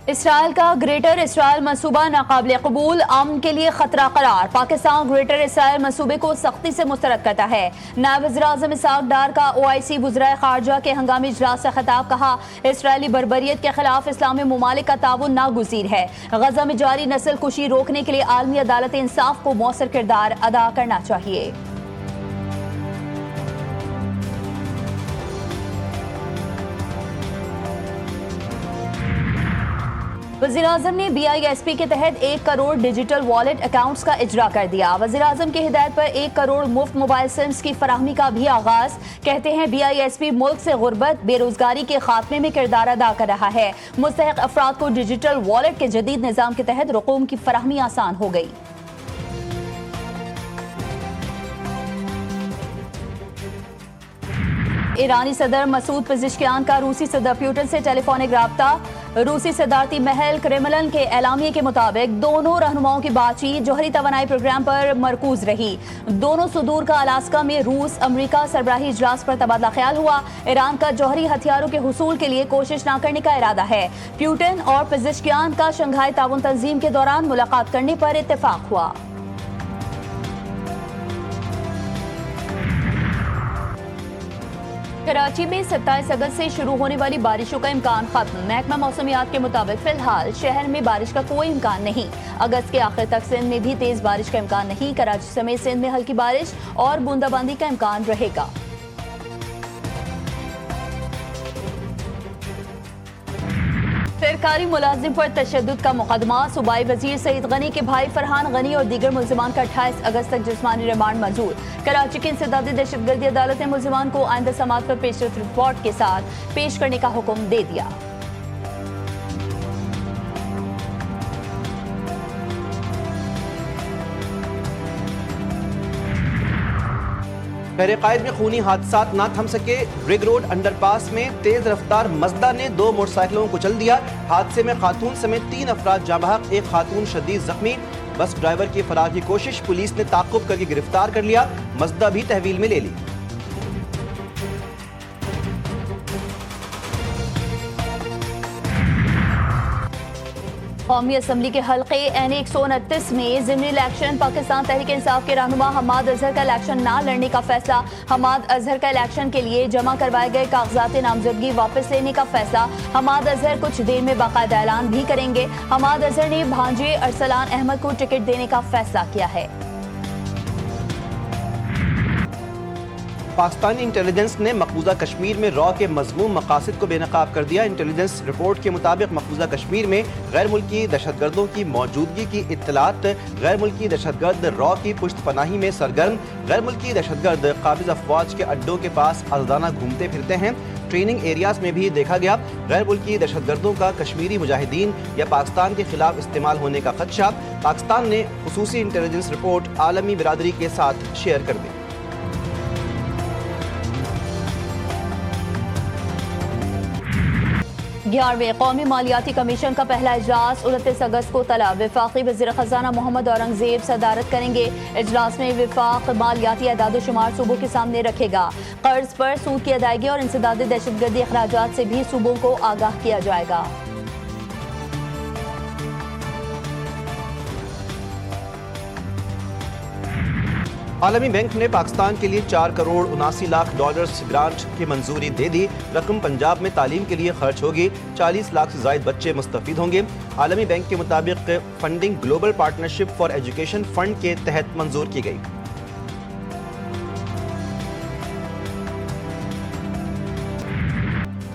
Israel का greater Israel मंसूबा नाकाबिल कबूल, अमन के लिए खतरा करार। पाकिस्तान ग्रेटर इसराइल मंसूबे को सख्ती से मुस्तरद करता है। नायब वज़ीर-ए-आज़म इसहाक डार का OIC वज़ीर ख़ारजा के हंगामी इजलास से खिताब, कहा इसराइली बर्बरियत के खिलाफ इस्लामी ममालिक का ताउन नागुज़ीर है। गजा में जारी नस्ल कुशी रोकने के लिए आलमी अदालत इंसाफ को मौसर किरदार अदा करना चाहिए। वज़ीर-ए-आज़म ने BISP के तहत 1 करोड़ डिजिटल वॉलेट अकाउंट्स का इजरा कर दिया। वज़ीर-ए-आज़म की हिदायत पर 1 करोड़ मुफ्त मोबाइल सिम्स की फराहमी का भी आगाज। कहते हैं BISP मुल्क से गुर्बत बेरोजगारी के खात्मे में किरदार अदा कर रहा है। मुस्तहिक अफराद को डिजिटल वॉलेट के जदीद निज़ाम के तहत रकूम की फराहमी आसान हो गई। ईरानी सदर मसूद पेज़ेश्कियान का रूसी सदर पुतिन से टेलीफोनिक राब्ता। रूसी सदारती महल क्रेमलिन के एलामिये के मुताबिक दोनों रहनुमाओं की बातचीत जौहरी तवानाई प्रोग्राम पर मरकूज रही। दोनों सुदूर का अलास्का में रूस अमरीका सरबराही इजलास पर तबादला ख्याल हुआ। ईरान का जौहरी हथियारों के हुसूल के लिए कोशिश न करने का इरादा है। पुतिन और पेज़ेश्कियान का शंघाई ताउन तंजीम के दौरान मुलाकात करने पर इत्तेफाक हुआ। कराची में 27 अगस्त से शुरू होने वाली बारिशों का इम्कान खत्म। महकमा मौसमियात के मुताबिक फिलहाल शहर में बारिश का कोई इम्कान नहीं। अगस्त के आखिर तक सिंध में भी तेज बारिश का इम्कान नहीं। कराची समेत सिंध में हल्की बारिश और बूंदाबांदी का इम्कान रहेगा। सरकारी मुलाजिम पर तशद्दुद का मुकदमा। सूबाई वजीर सईद गनी के भाई फरहान गनी और दीगर मुल्जिमान का 28 अगस्त तक जिस्मानी रिमांड मंजूर। कराची की इंसदादी दहशतगर्दी अदालत ने मुल्जिमान को आइंदा समाअत पर पेशरफ्त रिपोर्ट के साथ पेश करने का हुक्म दे दिया। बहरे-ए-कायद में खूनी हादसात ना थम सके। रिग रोड अंडरपास में तेज रफ्तार मज़दा ने 2 मोटरसाइकिलों को कुचल दिया। हादसे में खातून समेत 3 अफराद जाँ बहक, एक खातून शदीद जख्मी। बस ड्राइवर की फरार की कोशिश, पुलिस ने ताक़ुब करके गिरफ्तार कर लिया। मज़दा भी तहवील में ले ली। कौमी असम्बली के हल्के NA 129 में ज़िमनी इलेक्शन। पाकिस्तान तहरीक इंसाफ के रहनुमा हमाद अजहर का इलेक्शन ना लड़ने का फैसला। हमाद अजहर का इलेक्शन के लिए जमा करवाए गए कागजात नामजदगी वापस लेने का फैसला। हमाद अजहर कुछ देर में बाकायदा ऐलान भी करेंगे। हमाद अजहर ने भांजे अरसलान अहमद को टिकट देने का फैसला किया है। पाकिस्तानी इंटेलिजेंस ने मकबूजा कश्मीर में रॉ के मज़मूम मकासद को बेनकाब कर दिया। इंटेलिजेंस रिपोर्ट के मुताबिक मकबूजा कश्मीर में गैर मुल्की दहशतगर्दों की मौजूदगी की इत्तलात। गैर मुल्की दहशतगर्द रॉ की पुश्त पनाही में सरगर्म। गैर मुल्की दहशतगर्द काबिज अफवाज के अड्डों के पास आज़ादाना घूमते फिरते हैं। ट्रेनिंग एरियाज में भी देखा गया। गैर मुल्की दहशतगर्दों का कश्मीरी मुजाहिदीन या पाकिस्तान के खिलाफ इस्तेमाल होने का खदशा। पाकिस्तान ने खुसूसी इंटेलिजेंस रिपोर्ट आलमी बिरादरी के साथ शेयर कर दी। 11वें कौमी मालियाती कमीशन का पहला इजलास 29 अगस्त को तलब। वफाकी वज़ीर ख़जाना मोहम्मद औरंगज़ेब सदारत करेंगे। इजलास में वफाक मालियाती अदाद-ओ-शुमार सूबों के सामने रखेगा। कर्ज पर सूद की अदायगी और इंसदादी दहशतगर्दी अखराजात से भी सूबों को आगाह किया जाएगा। आलमी बैंक ने पाकिस्तान के लिए 4 करोड़ 79 लाख डॉलर्स ग्रांट की मंजूरी दे दी। रकम पंजाब में तालीम के लिए खर्च होगी। 40 लाख से ज़ायद बच्चे मुस्तफीद होंगे। आलमी बैंक के मुताबिक funding global partnership for education fund के तहत मंजूर की गई।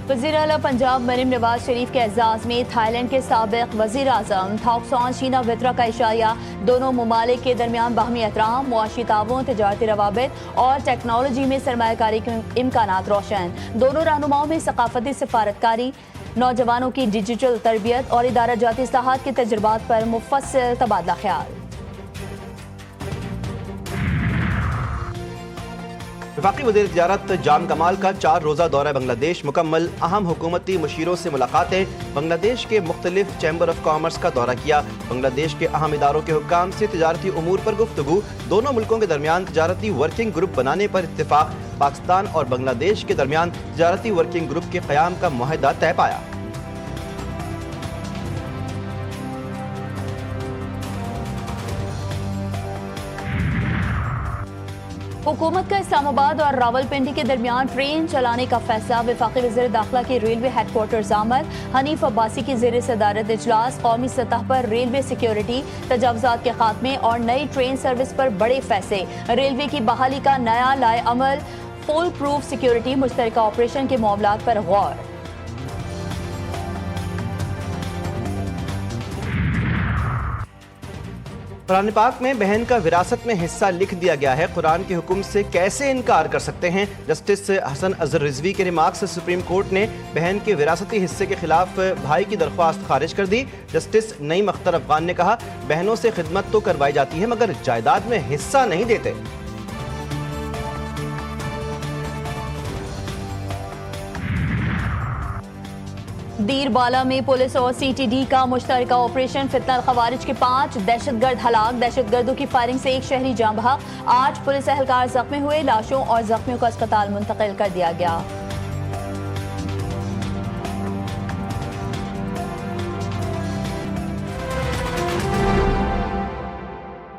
वज़ीर आला पंजाब मरीम नवाज शरीफ के एजाज़ में थाईलैंड के साबिक़ वज़ीर आज़म थॉकसॉन शीना वित्रा का इशाया। दोनों ममालिक के दरमियान बाहमी एहतराम, मुआशी ताउन, तजारती रवाबित और टेक्नोलॉजी में सरमायाकारी के इम्कानात रोशन। दोनों रहनुमाओं में सकाफती सिफारतकारी, नौजवानों की डिजिटल तरबियत और इदारा जाती इस्लाहात के तजुर्बात पर मुफस्सिल तबादला ख्याल। वफाकी वज़ीर तिजारत जाम कमाल का 4 रोज़ा दौरा बांग्लादेश मुकम्मल। अहम हुकूमती मुशीरों से मुलाकातें। बांग्लादेश के मुख्तलिफ चैम्बर ऑफ कॉमर्स का दौरा किया। बांग्लादेश के अहम इदारों के हुक्काम से तिजारती उमूर पर गुफ्तगू। दोनों मुल्कों के दरमियान तिजारती वर्किंग ग्रुप बनाने पर इत्तेफाक। पाकिस्तान और बांग्लादेश के दरमियान तिजारती वर्किंग ग्रुप के क़याम का मुआहदा तय पाया। हुकूमत का इस्लामाबाद और रावलपिंडी के दरमियान ट्रेन चलाने का फैसला। वफाकी वज़ीर दाखिला के रेलवे हेडक्वार्टर्स आमद। हनीफ अब्बासी की ज़ेर सदारत इजलास। कौमी सतह पर रेलवे सिक्योरिटी, तजावुज़ात के खात्मे और नई ट्रेन सर्विस पर बड़े फैसले। रेलवे की बहाली का नया लाए अमल। फुल प्रूफ सिक्योरिटी, मुश्तरका ऑपरेशन के मामलात पर गौर। कुरान पाक में बहन का विरासत में हिस्सा लिख दिया गया है, कुरान के हुक्म से कैसे इनकार कर सकते हैं। जस्टिस हसन अजहर रिजवी के रिमार्क्स से सुप्रीम कोर्ट ने बहन के विरासती हिस्से के खिलाफ भाई की दरख्वास्त खारिज कर दी। जस्टिस नईम अख्तर अफगान ने कहा, बहनों से खिदमत तो करवाई जाती है मगर जायदाद में हिस्सा नहीं देते। दीरबाला में पुलिस और सीटीडी का मुश्तरका ऑपरेशन। फितना खवारिज के 5 दहशतगर्द हलाक। दहशतगर्दों की फायरिंग से एक शहरी जाँ बहक। 8 पुलिस एहलकार जख्मी हुए। लाशों और जख्मियों को अस्पताल मुंतकिल कर दिया गया।